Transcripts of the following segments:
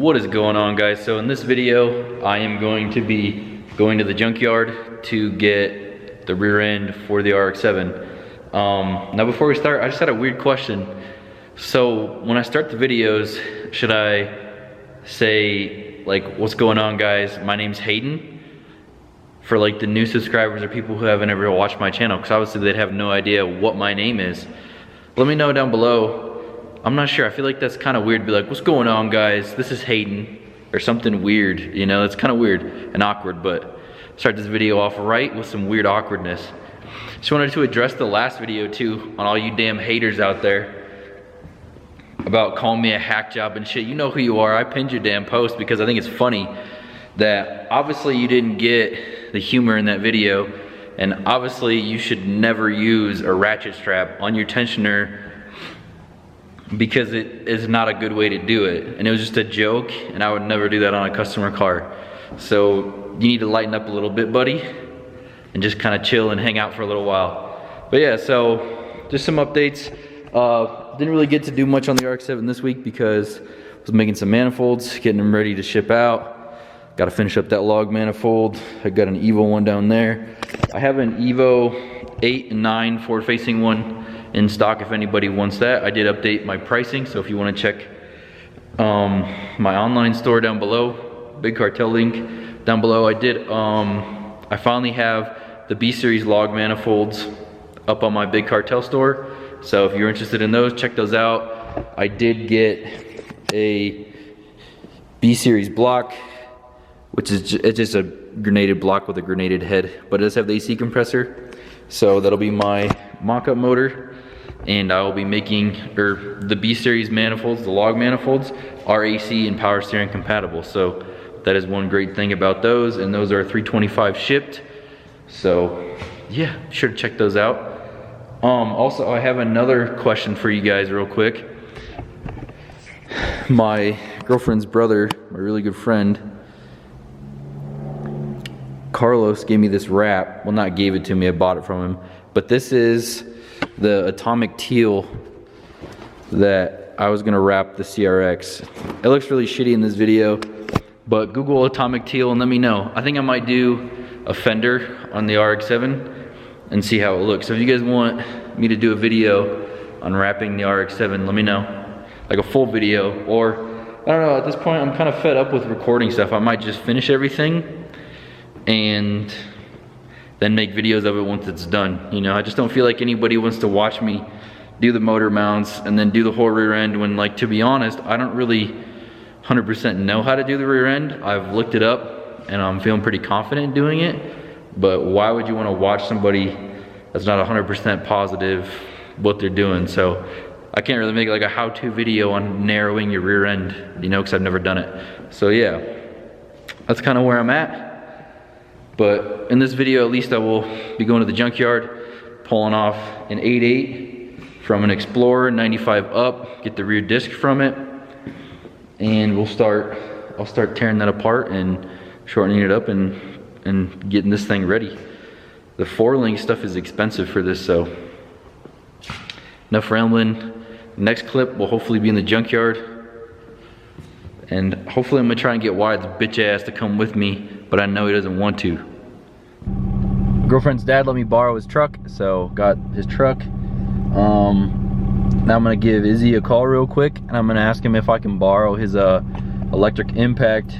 What is going on, guys? So in this video, I am going to be going to the junkyard to get the rear end for the RX-7. Now before we start, I just had a weird question. So when I start the videos, should I say like, what's going on, guys? My name's Hayden, for like the new subscribers or people who haven't ever watched my channel, because obviously they'd have no idea what my name is. Let me know down below. I'm not sure, I feel like that's kind of weird to be like, what's going on, guys? This is Hayden, or something weird, you know? It's kind of weird and awkward, but start this video off right with some weird awkwardness. Just wanted to address the last video too, on all you damn haters out there, about calling me a hack job and shit. You know who you are. I pinned your damn post because I think it's funny that obviously you didn't get the humor in that video, and obviously you should never use a ratchet strap on your tensioner because it is not a good way to do it. And it was just a joke, and I would never do that on a customer car. So you need to lighten up a little bit, buddy, and just kind of chill and hang out for a little while. But yeah, so just some updates. Didn't really get to do much on the RX-7 this week because I was making some manifolds, getting them ready to ship out. Got to finish up that log manifold. I got an Evo one down there. I have an Evo 8 and 9 forward-facing one in stock if anybody wants that. I did update my pricing, so if you want to check my online store down below, Big Cartel link down below. I finally have the B series log manifolds up on my Big Cartel store, so if you're interested in those, check those out. I did get a B series block, which is it's just a grenaded block with a grenaded head, but it does have the AC compressor, so that'll be my mock-up motor. And I will be making, the B series manifolds, the log manifolds, are AC and power steering compatible. So that is one great thing about those, and those are 325 shipped. So yeah, be sure to check those out. Also, I have another question for you guys real quick. My girlfriend's brother, my really good friend, Carlos, gave me this wrap. Well, not gave it to me, I bought it from him. But this is the atomic teal that I was gonna wrap the CRX. It looks really shitty in this video, but Google atomic teal and let me know. I think I might do a fender on the RX-7 and see how it looks. So if you guys want me to do a video on wrapping the RX-7, let me know. Like a full video, or I don't know, at this point I'm kind of fed up with recording stuff. I might just finish everything and then make videos of it once it's done. You know, I just don't feel like anybody wants to watch me do the motor mounts and then do the whole rear end when, like, to be honest, I don't really 100% know how to do the rear end. I've looked it up and I'm feeling pretty confident in doing it, but why would you want to watch somebody that's not 100% positive what they're doing? So I can't really make like a how-to video on narrowing your rear end, you know, because I've never done it. So yeah, that's kind of where I'm at. But in this video, at least I will be going to the junkyard, pulling off an 8.8 from an Explorer 95 up, get the rear disc from it, and I'll start tearing that apart and shortening it up and getting this thing ready. The 4-link stuff is expensive for this, so enough rambling. Next clip will hopefully be in the junkyard, and hopefully I'm gonna try and get Wyatt's bitch ass to come with me, but I know he doesn't want to. Girlfriend's dad let me borrow his truck, so got his truck. Now I'm gonna give Izzy a call real quick, and I'm gonna ask him if I can borrow his electric impact.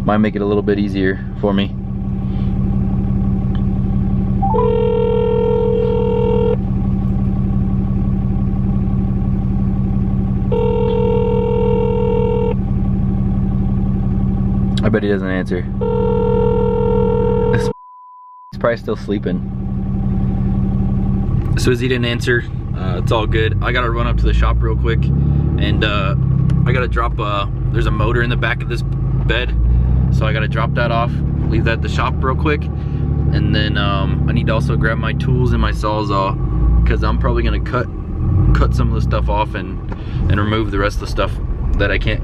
Might make it a little bit easier for me. I bet he doesn't answer. He's probably still sleeping. So as he didn't answer, it's all good. I gotta run up to the shop real quick, and I gotta drop there's a motor in the back of this bed, so I gotta drop that off, leave that at the shop real quick, and then I need to also grab my tools and my Sawzall, because I'm probably gonna cut some of the stuff off and remove the rest of the stuff that I can't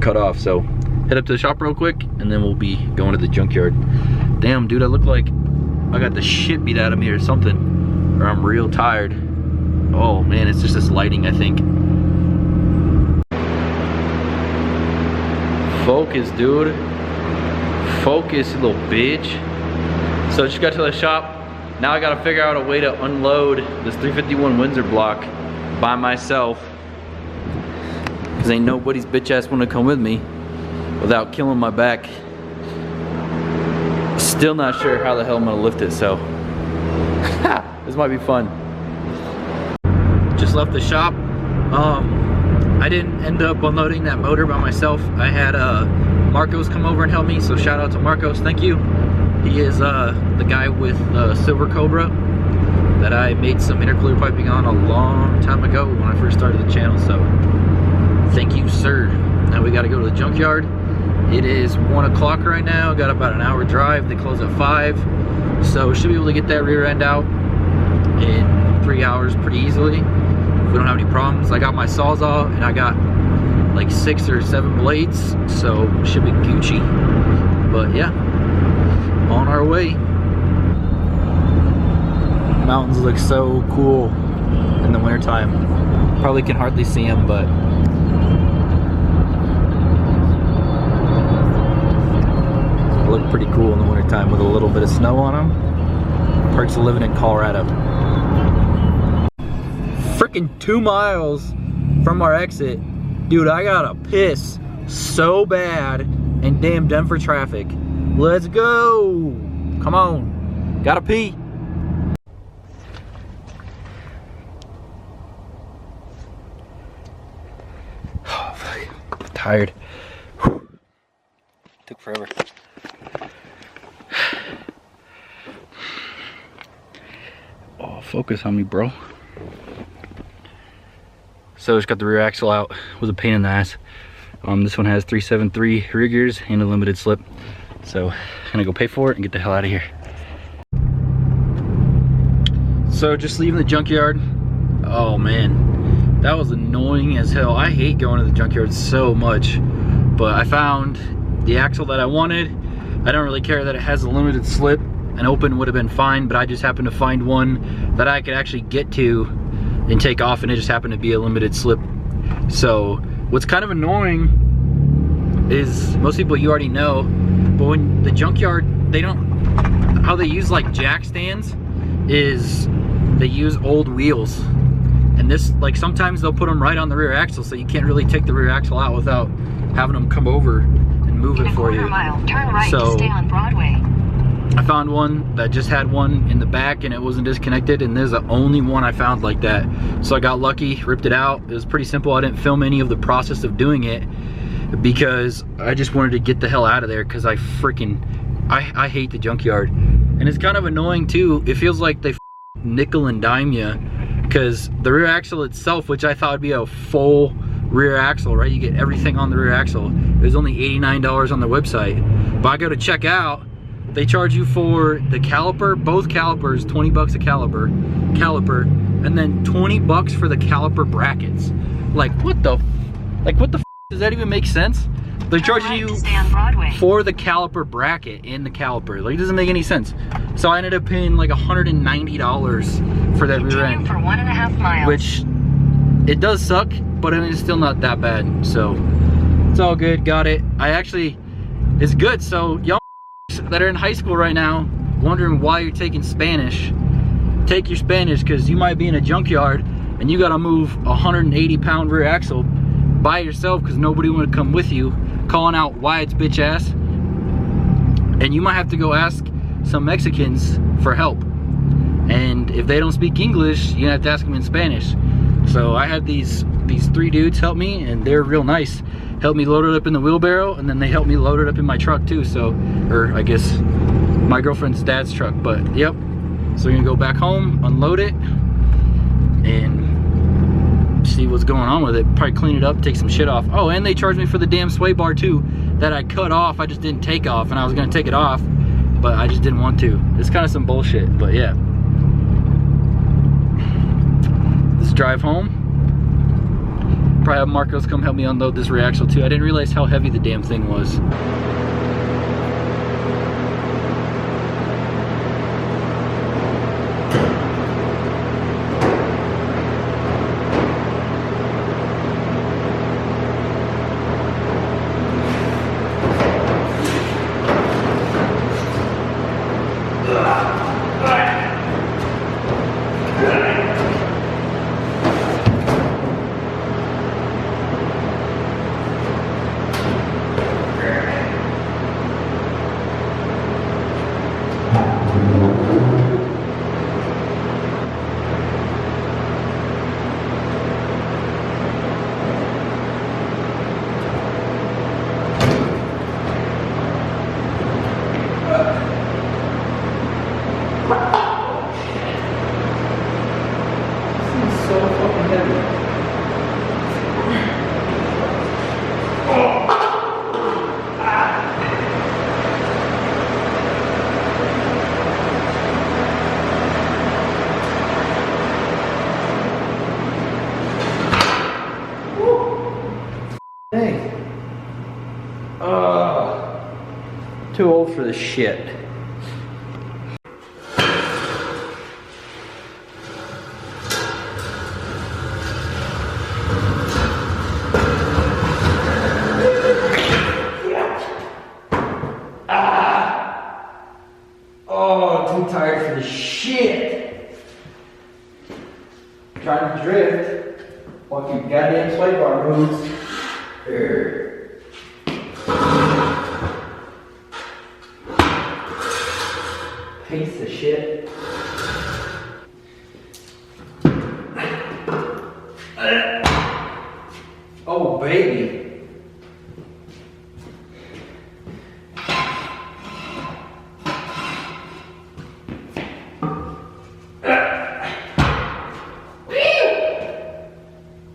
cut off. So head up to the shop real quick, and then we'll be going to the junkyard. Damn, dude, I look like I got the shit beat out of me or something, or I'm real tired. Oh man, it's just this lighting, I think. Focus, dude. Focus, you little bitch. So just got to the shop. Now I gotta figure out a way to unload this 351 Windsor block by myself. Cause ain't nobody's bitch ass wanna come with me without killing my back. Still not sure how the hell I'm gonna lift it, so. This might be fun. Just left the shop. I didn't end up unloading that motor by myself. I had Marcos come over and help me, so shout out to Marcos, thank you. He is the guy with Silver Cobra that I made some intercooler piping on a long time ago when I first started the channel, so thank you, sir. Now we gotta go to the junkyard. It is 1 o'clock right now, got about an hour drive. They close at 5, so should be able to get that rear end out in 3 hours pretty easily. We don't have any problems. I got my Sawzall and I got like 6 or 7 blades, so should be Gucci. But yeah, on our way. Mountains look so cool in the wintertime. Probably can hardly see them, but look pretty cool in the wintertime with a little bit of snow on them. Perks of living in Colorado. Freaking 2 miles from our exit. Dude, I gotta piss so bad in damn Denver traffic. Let's go. Come on. Gotta pee. Oh, I'm tired. Whew. Took forever. Oh, focus on me, bro. So just got the rear axle out. It was a pain in the ass. This one has 373 rear gears and a limited slip. So I'm gonna go pay for it and get the hell out of here. So just leaving the junkyard. Oh man, that was annoying as hell. I hate going to the junkyard so much, but I found the axle that I wanted. I don't really care that it has a limited slip. An open would have been fine, but I just happened to find one that I could actually get to and take off, and it just happened to be a limited slip. So what's kind of annoying is most people you already know, but when the junkyard, they don't, how they use like jack stands is they use old wheels, and this, like, sometimes they'll put them right on the rear axle, so you can't really take the rear axle out without having them come over and move it for you. Turn right So to stay on Broadway. I found one that just had one in the back and it wasn't disconnected, and there's the only one I found like that. So I got lucky, ripped it out. It was pretty simple. I didn't film any of the process of doing it because I just wanted to get the hell out of there, because I hate the junkyard. And it's kind of annoying too. It feels like they nickel and dime you, because the rear axle itself, which I thought would be a full rear axle, right? You get everything on the rear axle. It was only $89 on their website. But I go to check out, they charge you for the caliper, both calipers, 20 bucks a caliper, and then 20 bucks for the caliper brackets. Like, what the f, does that even make sense? They're charging you for the caliper bracket and the caliper. Like, it doesn't make any sense. So I ended up paying like $190 for that rear end. For 1.5 miles. Which, it does suck, but it's still not that bad. So, it's all good, got it. It's good, so y'all that are in high school right now wondering why you're taking Spanish, take your Spanish, because you might be in a junkyard and you gotta move a 180-pound rear axle by yourself because nobody want to come with you, calling out Wyatt's bitch ass, and you might have to go ask some Mexicans for help, and if they don't speak English you have to ask them in Spanish. So I had these 3 dudes help me, and they're real nice. Helped me load it up in the wheelbarrow, and then they helped me load it up in my truck too. So, or I guess my girlfriend's dad's truck, but yep. So we're gonna go back home, unload it, and see what's going on with it. Probably clean it up, take some shit off. Oh, and they charged me for the damn sway bar too that I cut off. I just didn't take off, and I was gonna take it off, but I just didn't want to. It's kind of some bullshit, but yeah. Let's drive home. Probably have Marcos come help me unload this rear axle too. I didn't realize how heavy the damn thing was. so fucking heavy. Oh. Dang. Too old for this shit. Oh, too tired for this shit. Trying to drift. Fucking goddamn swipe bar moves. Piece of shit. Oh, baby.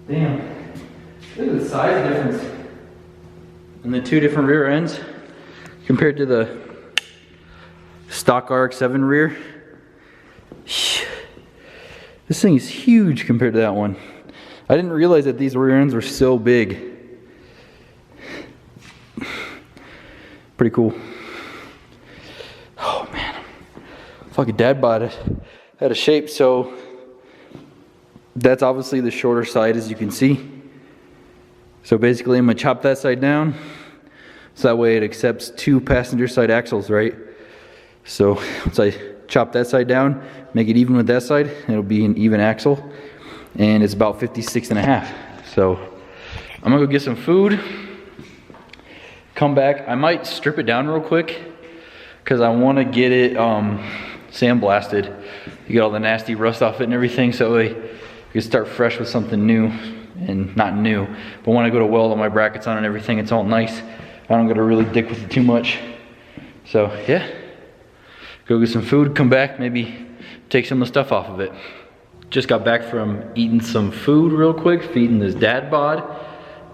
Damn. Look at the size difference in the two different rear ends compared to the stock RX7 rear. This thing is huge compared to that one. I didn't realize that these rear ends were so big. Pretty cool. Oh man. Fucking dad bod had a shape, so that's obviously the shorter side, as you can see. So basically I'm gonna chop that side down so that way it accepts 2 passenger side axles, right? So once I chop that side down, make it even with that side, it'll be an even axle, and it's about 56.5. So I'm gonna go get some food, come back. I might strip it down real quick because I want to get it sandblasted. You get all the nasty rust off it and everything, so we can start fresh with something new. And not new, but when I go to weld all my brackets on and everything, it's all nice. I don't gotta really dick with it too much. So yeah, go get some food, come back, maybe take some of the stuff off of it. Just got back from eating some food real quick, feeding this dad bod,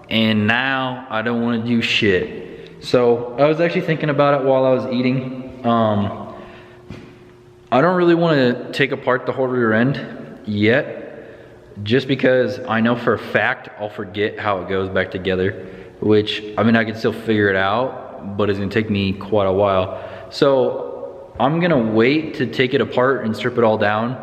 and now I don't want to do shit. So I was actually thinking about it while I was eating. I don't really want to take apart the whole rear end yet, just because I know for a fact I'll forget how it goes back together, which, I mean, I can still figure it out, but it's gonna take me quite a while. So I'm gonna wait to take it apart and strip it all down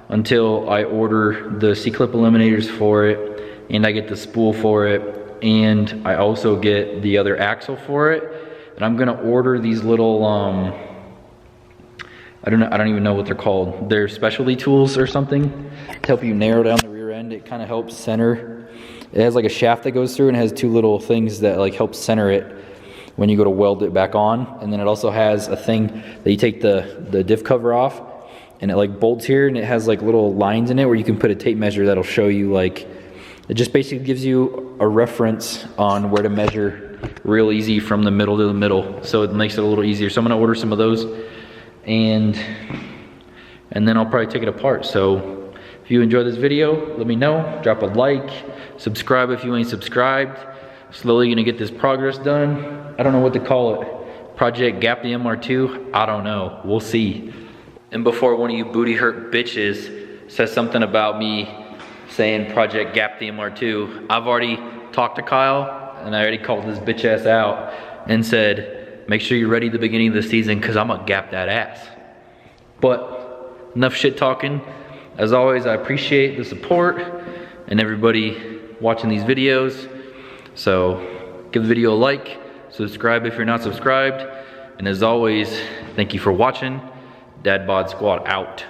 until I order the C-clip eliminators for it, and I get the spool for it, and I also get the other axle for it. And I'm gonna order these little, I don't even know what they're called. They're specialty tools or something to help you narrow down the rear end. It kind of helps center. It has like a shaft that goes through and it has 2 little things that like help center it when you go to weld it back on. And then it also has a thing that you take the diff cover off and it like bolts here, and it has like little lines in it where you can put a tape measure that'll show you, like, it just basically gives you a reference on where to measure real easy from the middle to the middle. So it makes it a little easier. So I'm gonna order some of those, and then I'll probably take it apart. So if you enjoyed this video, let me know. Drop a like, subscribe if you ain't subscribed. Slowly gonna get this progress done. I don't know what to call it. Project Gap the MR2, I don't know, we'll see. And before one of you booty hurt bitches says something about me saying Project Gap the MR2, I've already talked to Kyle and I already called this bitch ass out and said, make sure you're ready at the beginning of the season because I'm gonna gap that ass. But enough shit talking. As always, I appreciate the support and everybody watching these videos. So give the video a like, subscribe if you're not subscribed. And as always, thank you for watching. Dad Bod Squad out.